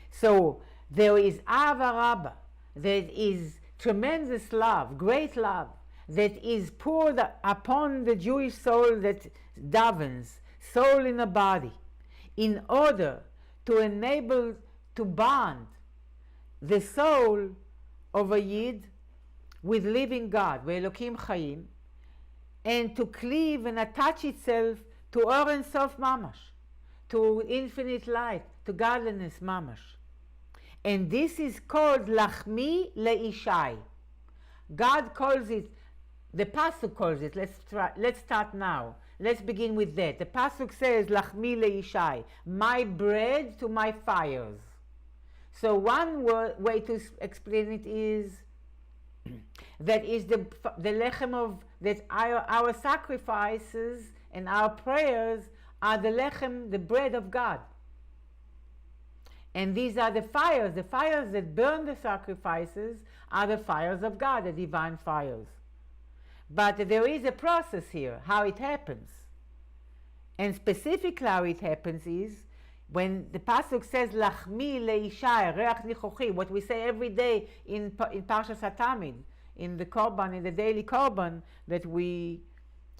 So there is Ava Rabba, that is tremendous love, great love, that is poured upon the Jewish soul that davens, soul in a body, in order to enable to bond the soul of a Yid with living God, Ve'elokim Chaim, and to cleave and attach itself to Or Ein Sof Mamash, to infinite light, to godliness Mamash. And this is called Lachmi Leishai. God calls it, the Pasuk calls it, let's start now. Let's begin with that. The Pasuk says, Lachmi Leishai, my bread to my fires. So one way to explain it is, that is the lechem of, that our sacrifices and our prayers are the lechem, the bread of God. And these are the fires that burn the sacrifices are the fires of God, the divine fires. But there is a process here, how it happens. And specifically how it happens is, when the Pasuk says, Lachmi leishai, reach nichochi, what we say every day in Parshas HaTamid, in the Korban, in the daily Korban, that we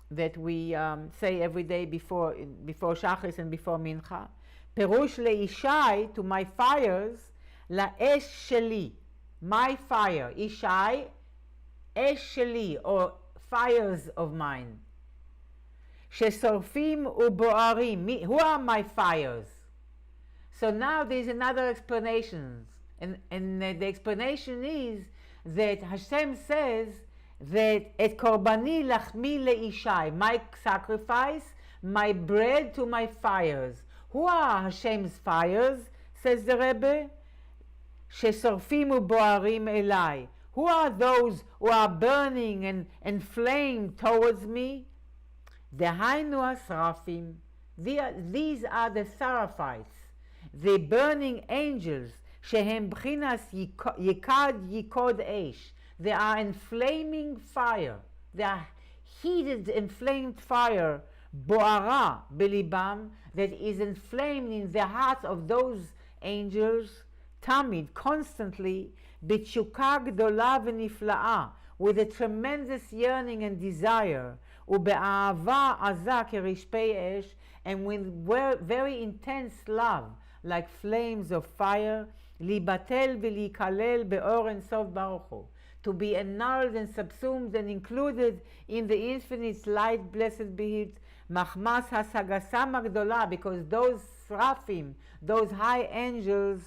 say every day before Shachris and before Mincha. Perush leishai, to my fires, laesh sheli, my fire. Ishai, esh sheli, or fires of mine. Shesorfim uboarim, who are my fires? So now there's another explanation. And the explanation is that Hashem says that et korbani lachmi leishai, my sacrifice, my bread to my fires. Who are Hashem's fires? Says the Rebbe. Shesorfim uboarim elai. Who are those who are burning and inflamed towards me? The hainu asrafim. These are the seraphites, the burning angels. Shehem b'chinas yikad yikod esh. They are inflaming fire. They are heated, inflamed fire. Boara belibam, that is inflamed in the hearts of those angels. Tamid, constantly, b'tshuka gdola v'nifla'a, with a tremendous yearning and desire, ube'ahava azah kerishpei esh, and with very intense love, like flames of fire, libatel v'likalel be'or Ein Sof Baruch Hu, to be annulled and subsumed and included in the infinite light, blessed be it, machmas hasagasam agdola, because those srafim, those high angels,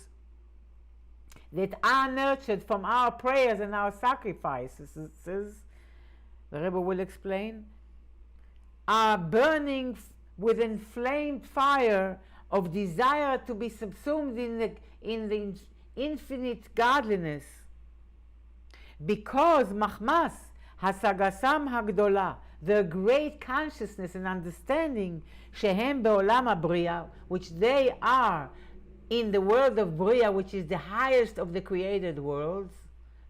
that are nurtured from our prayers and our sacrifices, the Rebbe will explain, are burning with inflamed fire of desire to be subsumed in the infinite godliness. Because machmas hasagasam hagdola, the great consciousness and understanding, shehem be'olam habriya, which they are in the world of Bria, which is the highest of the created worlds,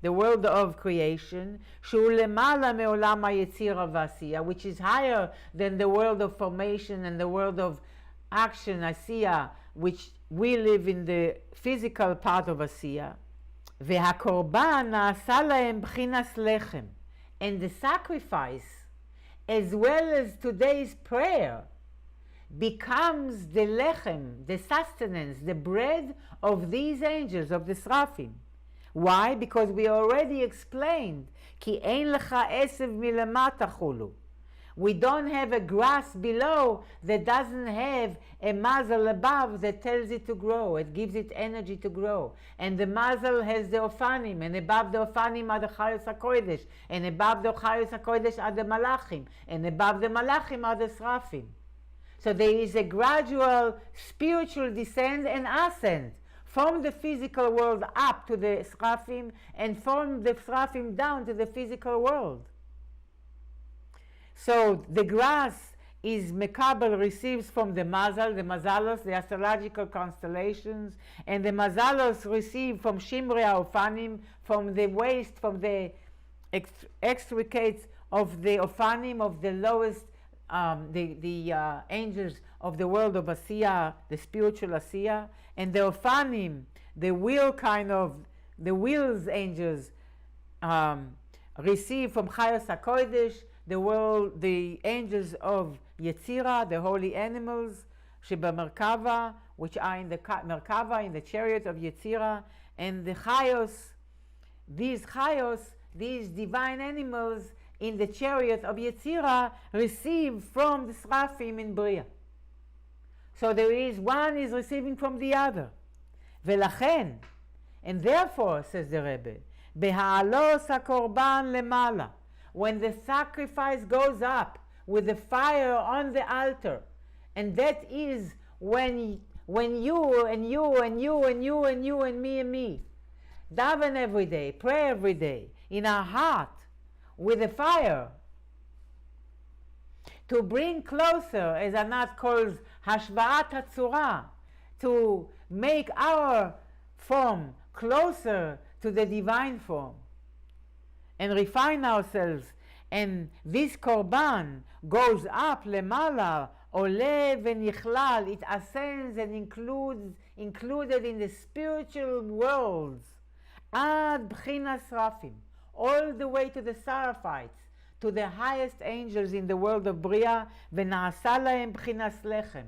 the world of creation, Shu lemala me'olam ha'yetzira v'asiya, which is higher than the world of formation and the world of action, asiya, which we live in the physical part of asiya. Ve'hakorban na'asa lahem b'chinas lechem, and the sacrifice, as well as today's prayer, becomes the lechem, the sustenance, the bread of these angels, of the srafim. Why? Because we already explained, ki ein lecha esev milamata chulu. We don't have a grass below that doesn't have a mazel above that tells it to grow. It gives it energy to grow. And the mazel has the ofanim, and above the ofanim are the chayos hakodesh, and above the chayos hakodesh are the malachim, and above the malachim are the srafim. So there is a gradual spiritual descent and ascent from the physical world up to the srafim, and from the srafim down to the physical world. So the grass is mekabel, receives from the mazal, the mazalos, the astrological constellations, and the mazalos receive from shimrei ofanim, from the waste, from the extricates of the ofanim, of the lowest, the angels of the world of Asiya, the spiritual Asiya, and the Ofanim, the wheels angels, receive from Chayos HaKodesh, the angels of Yetzira, the holy animals, Sheba Merkava, which are in the Merkava, in the chariot of Yetzira, and the Chayos, these divine animals in the chariot of Yetzirah receive from the Srafim in Bria. So there is, one is receiving from the other. ולכן, and therefore, says the Rebbe, בהעלוס הקורבן למעלה, when the sacrifice goes up with the fire on the altar, and that is when you and you and you and you and you and me daven every day, pray every day in our heart with the fire, to bring closer, as Anat calls hashvaat hatzura, to make our form closer to the divine form and refine ourselves. And this korban goes up lemala, ole v'nichlal, it ascends and included in the spiritual worlds, ad b'chinas rafim, all the way to the Seraphites, to the highest angels in the world of Bria, v'na'asa lahem b'chinas lechem.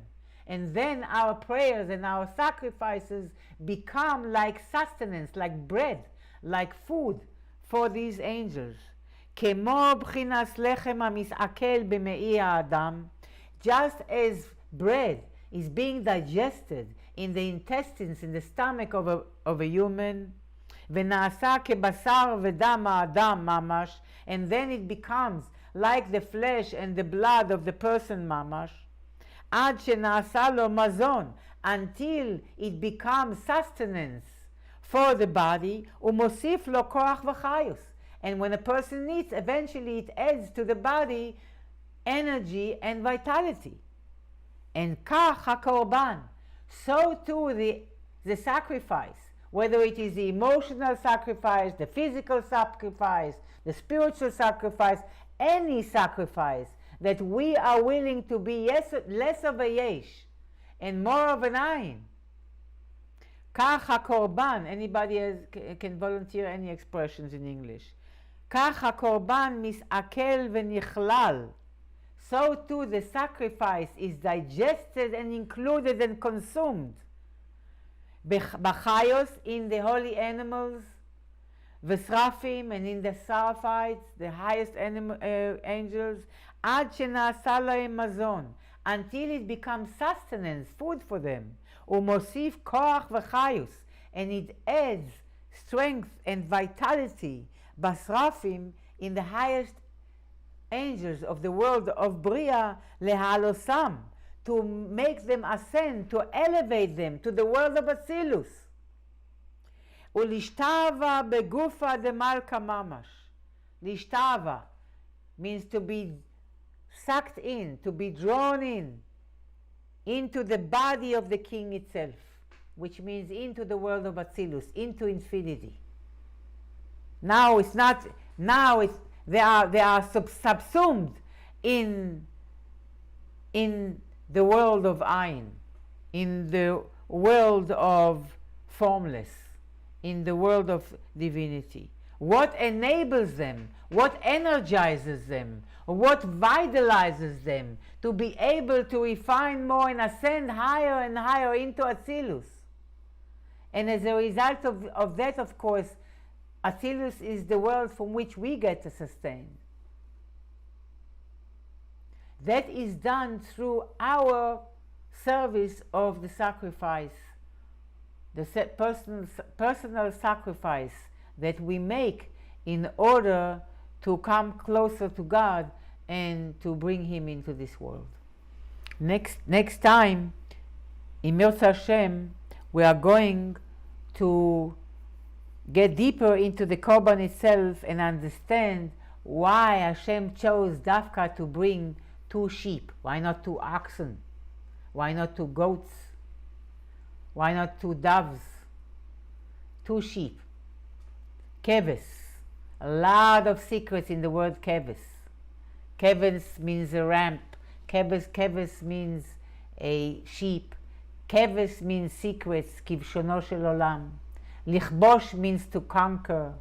And then our prayers and our sacrifices become like sustenance, like bread, like food for these angels. כמו בחינת לחם המסעכל במעי האדם, just as bread is being digested in the intestines, in the stomach of a human, ונעשה כבשר ודם האדם ממש, and then it becomes like the flesh and the blood of the person ממש, עד שנעשה לו מזון, until it becomes sustenance for the body, ומוסיף לו כוח וחיוס. And when a person eats, eventually it adds to the body energy and vitality. And כך הקורבן, so too the sacrifice, whether it is the emotional sacrifice, the physical sacrifice, the spiritual sacrifice, any sacrifice that we are willing to be less of a yesh and more of an ayin. כך הקורבן, anybody can volunteer any expressions in English. כך הקורבן מסעכל ונכלל. So too the sacrifice is digested and included and consumed. B'chayos, in the holy animals, v'srafim, and in the Seraphites, the highest angels, עד שנעשה להם מזון, until it becomes sustenance, food for them. ומוסיף כוח וחיוס, and it adds strength and vitality, basrafim, in the highest angels of the world of Bria, lehalosam, to make them ascend, to elevate them to the world of Atzilus. Ulishtava begufa de malka mamash. Lishtava means to be sucked in, to be drawn in, into the body of the king itself, which means into the world of Atzilus, into infinity. Now it's not, now it's, they are subsumed in the world of Ayin, in the world of formless, in the world of divinity. What enables them, what energizes them, what vitalizes them to be able to refine more and ascend higher and higher into Atzilus. And as a result of that, of course, Atzilus is the world from which we get to sustain. That is done through our service of the sacrifice, the personal sacrifice that we make in order to come closer to God and to bring Him into this world. Next time, in Mirza Hashem, we are going to get deeper into the Korban itself and understand why Hashem chose Dafka to bring 2 sheep. Why not 2 oxen? Why not 2 goats? Why not 2 doves? 2 sheep. Keves. A lot of secrets in the word keves. Keves means a ramp. Keves means a sheep. Keves means secrets. Kivshono shel olam. Lichbosh means to conquer.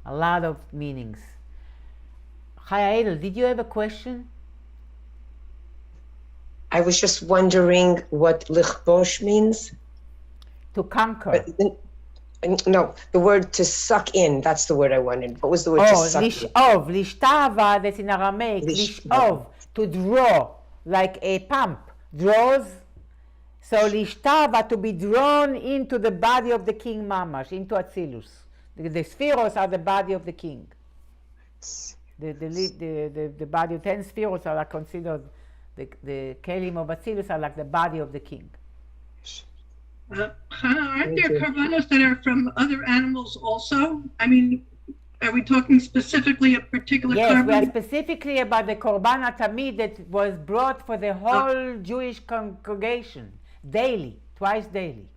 A lot of meanings. Chaya Edel, did you have a question? I was just wondering what lichbosh means. To conquer. No, the word to suck in, that's the word I wanted. What was the word to Oh, suck in? לשאוב, לשתava, that's in Aramaic, לשאוב, to draw, like a pump, draws. So lishtava, to be drawn into the body of the king mamash, into Atzilus. The spheros are the body of the king. The body of 10 spheros are considered, the kelim of Atzilus are like the body of the king. Aren't there karbanos that are from other animals also? I mean, are we talking specifically a particular Yes, we are carbon? specifically about the korban tamid that was brought for the whole Jewish congregation, daily, twice daily.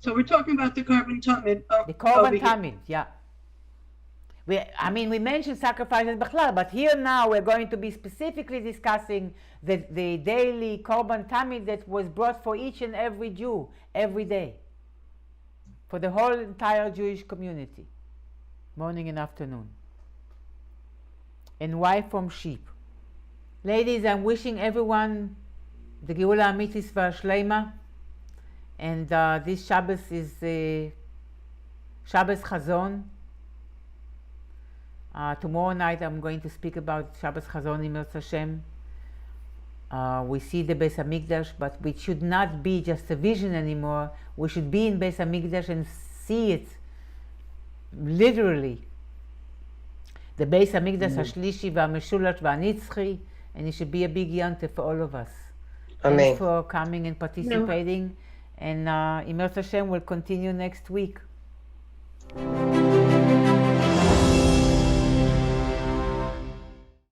So we're talking about the carbon tamid. The korban tamid, yeah. We mentioned sacrifices b'chlal, but here now we're going to be specifically discussing the daily korban tamid that was brought for each and every Jew every day, for the whole entire Jewish community, morning and afternoon. And why from sheep? Ladies, I'm wishing everyone the Geula Amitis Shleima, and this Shabbos is Shabbos Chazon. Tomorrow night I'm going to speak about Shabbos Chazon in Mirz Hashem. We see the Beis Hamikdash, but it should not be just a vision anymore. We should be in Beis Hamikdash and see it literally. The Beis Hamikdash Hashlishi v'Hameshulash v'Hanitzchi, and it should be a big yontif for all of us. Amen. Thanks for coming and participating. And Mirz Hashem will continue next week.